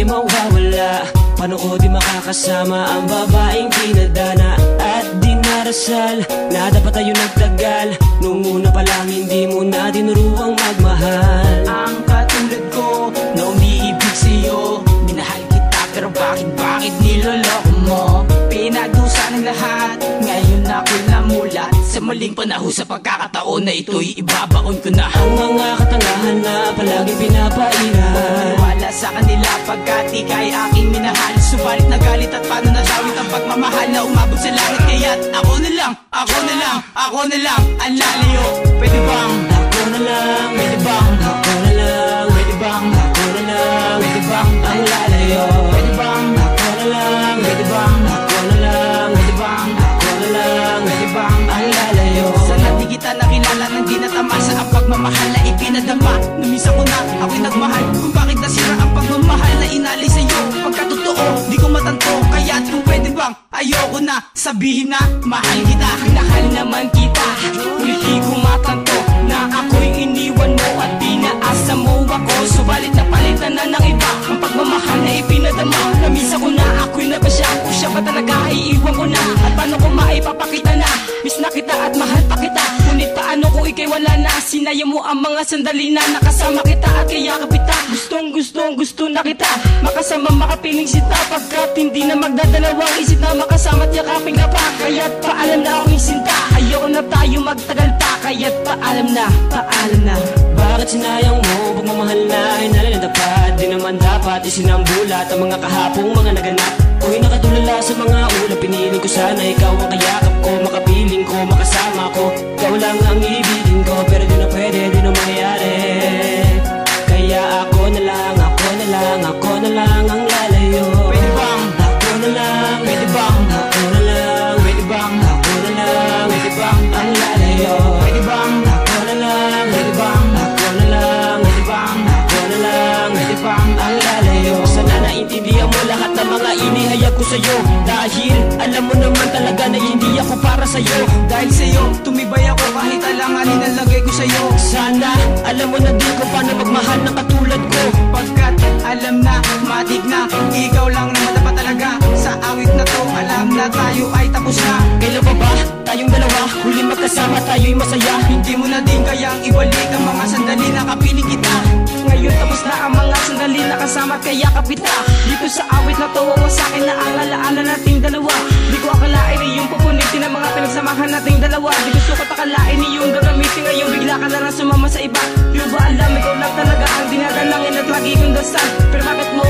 mawawala. Paano ko di makakasama ang babaeng pinadana at dinarasal na dapat tayo nagtagal. Nung una pa lang hindi mo na tinuruang magmahal. Ang katulad ko na umiibig sa'yo, minahal kita pero bakit niloloko mo? Pinadusa ng lahat, ngayon ako'y namulat sa maling panahon. Sa pagkakataon na ito'y ibabaon ko na ang mga katangahan na palagi pinapairal. Wala sa kanila pagkat ika'y aking minahal. Subalit nagalit at paano nadawit ang pagmamahal na umabot sa langit. Kaya't ako na lang ang lalayo. Pwede bang ako na lang? Pwede bang ako na lang? Pwede bang ako na lang? Pwede bang ang lalayo? Pwede bang ako na lang? Pwede bang ako na lang? Pwede bang ako na lang? Pwede bang ang lalayo? Sana di kita nakilala nang di natamasa ang pagmamahal na ipinadama. Numisa ko na ako'y nagmahal kung bakit nasira ang pagmamahal na inalay sa'yo. Pagkatotoo di ko matanto, kaya't kung pwede bang ayoko na sabihin na mahal kita. Mahal naman kita, ngunit di ko matanto na ako'y iniwan mo at pinaasa mo ako. Subalit napalitan na ng iba ang pagmamahal na ipinadama. Namisa ko na ako'y nabasya ko, siya ba talaga ay iwan ko na? At paano ko maipapakita na miss na kita at mahal pa kita? Ngunit paano ko ikay wala na? Sinaya mo ang mga sandali na nakasama kita at kayakap kita. Gusto na kita makasama, makapiling sita, pagkat hindi na magdadalawang isip na makasama at yakapin ka pa. Kaya't paalam na aking sinta, ayoko na tayo magtagal pa. Kaya't paalam na. Bakit sinayang mo pagmamahal na hinala na dapat? Di naman dapat isinambulat ang mga kahapong mga naganap. Ako'y nakatulala sa mga ulap, piniling ko sana ikaw ang kayakap ko, makapiling ko, makasama ko. Ikaw lang ang ibigin ko, pero di na pwede, di na mangyayari. Kaya ako na lang ang lalayo. Pwede bang ako na lang? Pwede bang ako na lang? Pwede bang ako na lang? Pwede bang ang lalayo? Pwede bang ako na lang? Pwede bang ako na lang? Pwede bang ako na lang? Pwede bang ang lalayo? Sana naintindihan mo lahat ng mga inihayag ko sa'yo, dahil alam mo naman talaga na hindi ako para sa'yo. Dahil sa'yo tumibay ako kahit alanganin ang lagay ko sa'yo. Sana alam mo na din kung paano magmahal ng katulad ko, pagkat alam na, matik na, ikaw lang naman dapat talaga. Sa awit na to, alam na tayo ay tapos na. Kailan pa ba tayong dalawa huli magkasama, tayo'y masaya? Hindi mo na din kayang ibalik ang mga sandali na kapiling kita. Ngayon tapos na ang mga sandali na kasama at kaya kapita. Dito sa awit na to, huwag sa'kin na ang alaala nating dalawa. Di ko akalain ay yung pupunitin ang mga pinagsamahan nating dalawa. Di ko sukat akalain ay yung gagamitin ngayon, bigla ka na lang sumama sa iba. Di ba alam, ikaw lang talaga ang dinadalangin at lagi kong dasal. Pero bakit mo